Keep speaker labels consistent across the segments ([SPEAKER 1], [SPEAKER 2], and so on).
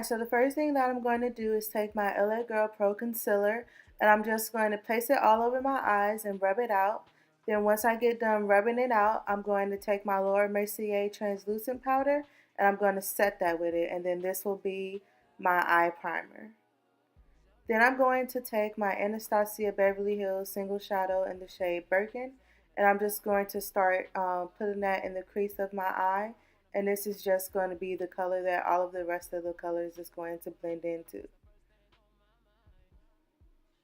[SPEAKER 1] so the first thing that I'm going to do is take my LA Girl Pro Concealer and I'm just going to place it all over my eyes and rub it out. Then once I get done rubbing it out, I'm going to take my Laura Mercier translucent powder and I'm going to set that with it, and then this will be my eye primer. Then I'm going to take my Anastasia Beverly Hills Single Shadow in the shade Birkin, and I'm just going to start putting that in the crease of my eye. And this is just going to be the color that all of the rest of the colors is going to blend into.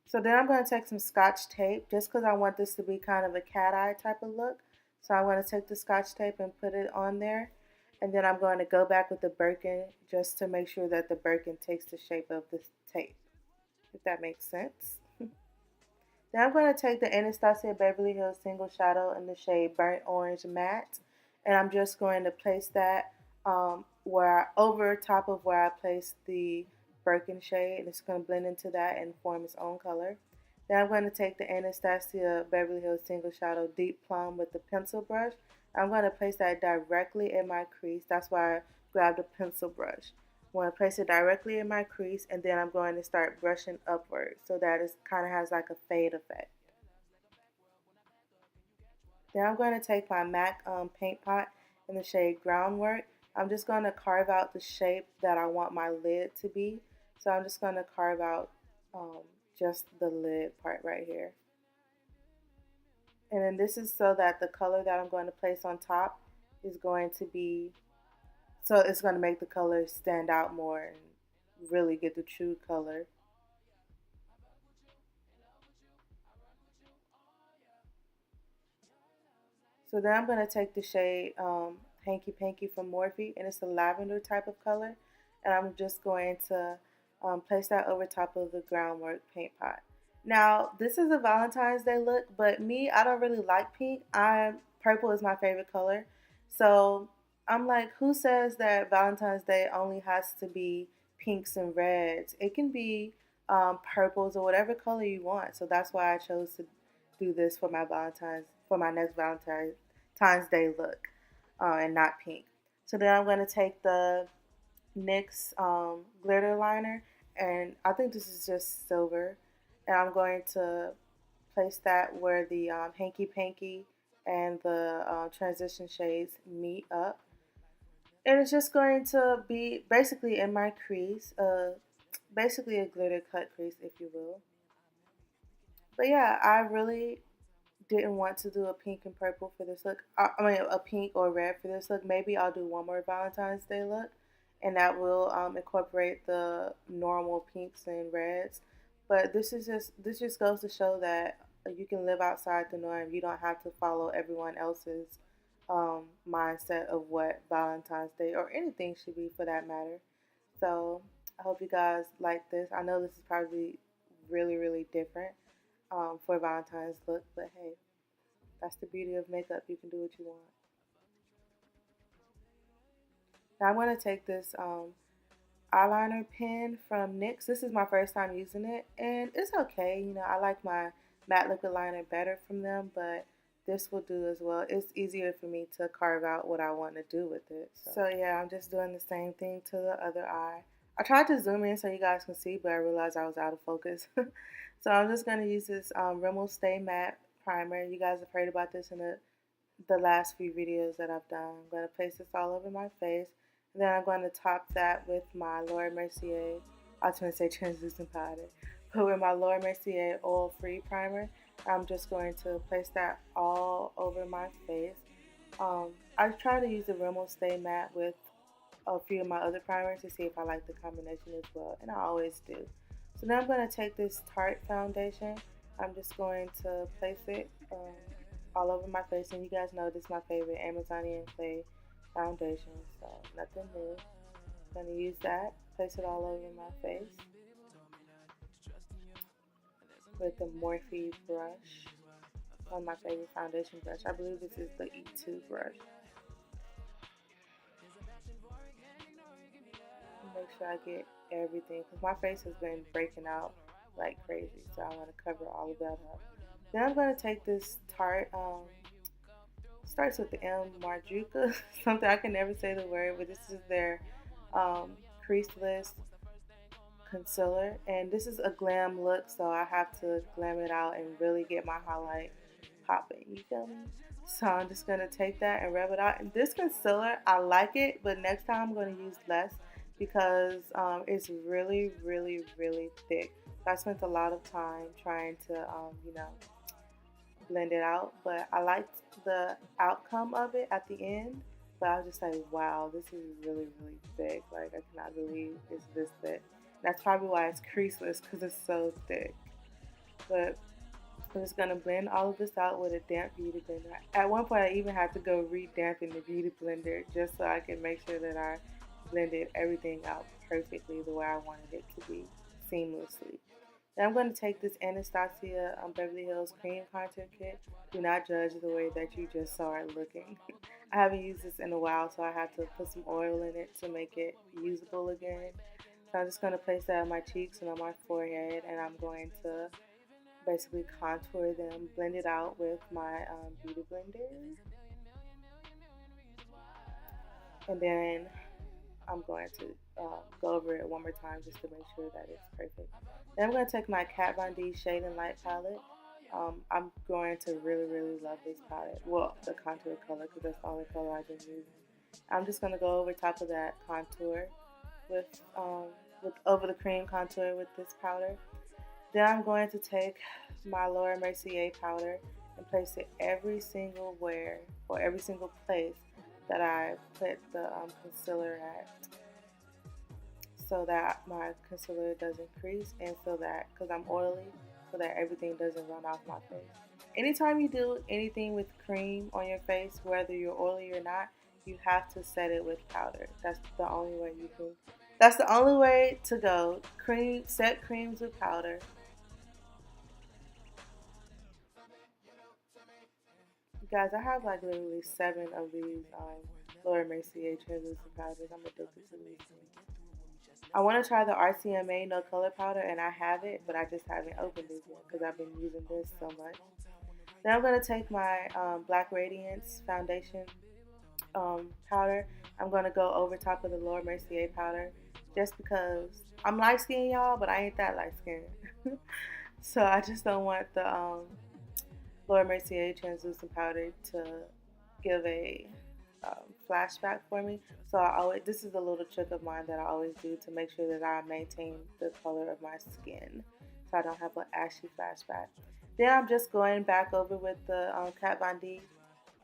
[SPEAKER 1] So then I'm going to take some Scotch tape just because I want this to be kind of a cat eye type of look. So I'm going to take the Scotch tape and put it on there. And then I'm going to go back with the Birkin just to make sure that the Birkin takes the shape of the tape, if that makes sense. Then I'm going to take the Anastasia Beverly Hills Single Shadow in the shade Burnt Orange Matte, and I'm just going to place that over top of where I placed the Birkin shade, and it's going to blend into that and form its own color. Then I'm going to take the Anastasia Beverly Hills Single Shadow Deep Plum with the pencil brush. I'm going to place that directly in my crease. That's why I grabbed a pencil brush. I'm going to place it directly in my crease, and then I'm going to start brushing upward so that it kind of has like a fade effect. Then I'm going to take my MAC paint pot in the shade Groundwork. I'm just going to carve out the shape that I want my lid to be. So I'm just going to carve out just the lid part right here. And then this is so that the color that I'm going to place on top is going to be, so it's going to make the color stand out more and really get the true color. So then I'm going to take the shade Hanky Panky from Morphe, and it's a lavender type of color. And I'm just going to place that over top of the Groundwork paint pot. Now, this is a Valentine's Day look, but me, I don't really like pink. Purple is my favorite color. So I'm like, who says that Valentine's Day only has to be pinks and reds? It can be purples or whatever color you want. So that's why I chose to do this for my next Valentine's Day look, and not pink. So then I'm going to take the NYX glitter liner, and I think this is just silver, and I'm going to place that where the Hanky Panky and the transition shades meet up. And it's just going to be basically in my crease, basically a glitter cut crease, if you will. But yeah, I really didn't want to do a pink and purple for this look. I mean, a pink or red for this look. Maybe I'll do one more Valentine's Day look, and that will incorporate the normal pinks and reds. But this just goes to show that you can live outside the norm. You don't have to follow everyone else's mindset of what Valentine's Day or anything should be for that matter. So I hope you guys like this. I know this is probably really, really different for Valentine's look, but hey, that's the beauty of makeup. You can do what you want. Now I'm going to take this eyeliner pen from NYX. This is my first time using it, and it's okay. You know, I like my matte liquid liner better from them, but this will do as well. It's easier for me to carve out what I want to do with it. So yeah, I'm just doing the same thing to the other eye. I tried to zoom in so you guys can see, but I realized I was out of focus. So I'm just going to use this Rimmel Stay Matte primer. You guys have heard about this in the last few videos that I've done. I'm going to place this all over my face. And then I'm going to top that with my Laura Mercier, I was going to say translucent powder, but with my Laura Mercier oil-free primer, I'm just going to place that all over my face. I try to use the Rimmel Stay Matte with a few of my other primers to see if I like the combination as well, and I always do. So now I'm going to take this Tarte foundation. I'm just going to place it all over my face, and you guys know this is my favorite Amazonian clay foundation, so nothing new. I'm going to use that, place it all over my face with the Morphe brush, one of my favorite foundation brush. I believe this is the E2 brush. Make sure I get everything, because my face has been breaking out like crazy, so I want to cover all of that up. Then I'm going to take this Tarte, starts with the M, Marjuka, something I can never say the word, but this is their creaseless concealer, and this is a glam look, so I have to glam it out and really get my highlight popping. You feel me? So I'm just gonna take that and rub it out. And this concealer, I like it, but next time I'm gonna use less because it's really, really, really thick. So I spent a lot of time trying to, blend it out, but I liked the outcome of it at the end. But I was just like, wow, this is really, really thick. Like, I cannot believe it's this thick. That's probably why it's creaseless because it's so thick. But I'm just gonna blend all of this out with a damp beauty blender. At one point, I even had to go re-dampen the beauty blender just so I could make sure that I blended everything out perfectly the way I wanted it to be, seamlessly. Then I'm going to take this Anastasia Beverly Hills Cream Contour Kit. Do not judge the way that you just saw it looking. I haven't used this in a while, so I have to put some oil in it to make it usable again. So I'm just going to place that on my cheeks and on my forehead, and I'm going to basically contour them, blend it out with my beauty blender. And then I'm going to go over it one more time just to make sure that it's perfect. Then I'm going to take my Kat Von D Shade and Light palette. I'm going to really, really love this palette. Well, the contour color, because that's the only color I've been using. I'm just going to go over top of that contour with, over the cream contour with this powder. Then I'm going to take my Laura Mercier powder and place it every single where or every single place that I put the concealer at, so that my concealer doesn't crease, and so that, because I'm oily, so that everything doesn't run off my face. Anytime you do anything with cream on your face, whether you're oily or not, you have to set it with powder. That's the only way you can. That's the only way to go. Set creams with powder. Guys, I have like literally 7 of these Laura Mercier translucent powders. I'm addicted to these things. I want to try the RCMA No Color Powder, and I have it, but I just haven't opened it yet because I've been using this so much. Then I'm going to take my Black Radiance Foundation powder. I'm going to go over top of the Laura Mercier powder just because I'm light skinned, y'all, but I ain't that light skinned. So I just don't want the Laura Mercier translucent powder to give a flashback for me. So I always, this is a little trick of mine that I always do to make sure that I maintain the color of my skin, so I don't have an ashy flashback. Then I'm just going back over with the Kat Von D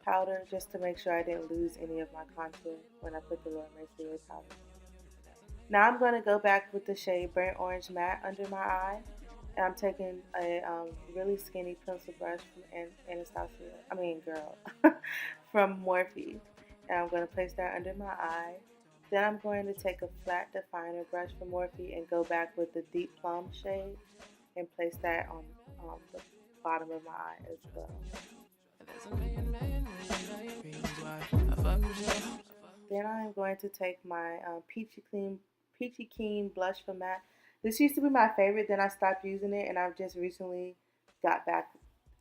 [SPEAKER 1] powder just to make sure I didn't lose any of my contour when I put the Laura Mercier powder. Now I'm going to go back with the shade Burnt Orange Matte under my eye. And I'm taking a really skinny pencil brush from Anastasia, girl, from Morphe. And I'm going to place that under my eye. Then I'm going to take a flat definer brush from Morphe and go back with the Deep Plum shade and place that on the bottom of my eye as well. Then I'm going to take my Peachy Keen blush from MAC. This used to be my favorite, then I stopped using it, and I've just recently got back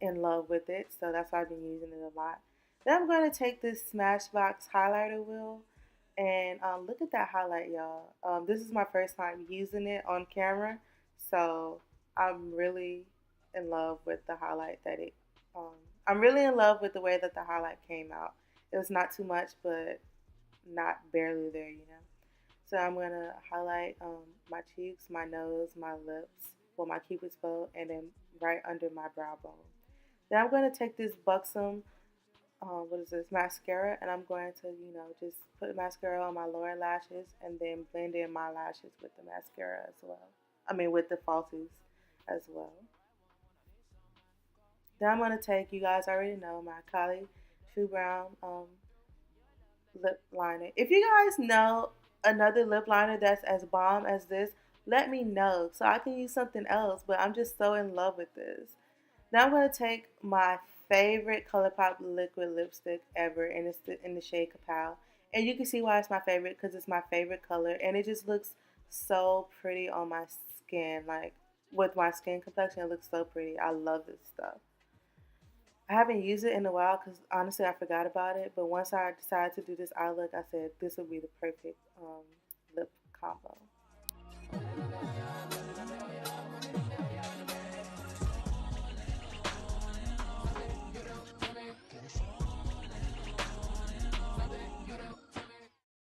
[SPEAKER 1] in love with it, so that's why I've been using it a lot. Then I'm going to take this Smashbox highlighter wheel, and look at that highlight, y'all. This is my first time using it on camera, so I'm really in love with the highlight that it. I'm really in love with the way that the highlight came out. It was not too much, but not barely there, you know. So I'm going to highlight my cheeks, my nose, my lips, well, my cupid's bow, and then right under my brow bone. Then I'm going to take this Buxom, mascara, and I'm going to, just put mascara on my lower lashes and then blend in my lashes with the mascara as well. With the falsies as well. Then I'm going to take, you guys already know, my Kylie True Brown lip liner. If you guys know another lip liner that's as bomb as this, let me know so I can use something else, but I'm just so in love with this. Now I'm going to take my favorite ColourPop liquid lipstick ever, and it's in the shade Kapow. And you can see why it's my favorite, because it's my favorite color, and it just looks so pretty on my skin. Like, with my skin complexion, it looks so pretty. I love this stuff. I haven't used it in a while because honestly I forgot about it. But once I decided to do this eye look, I said this would be the perfect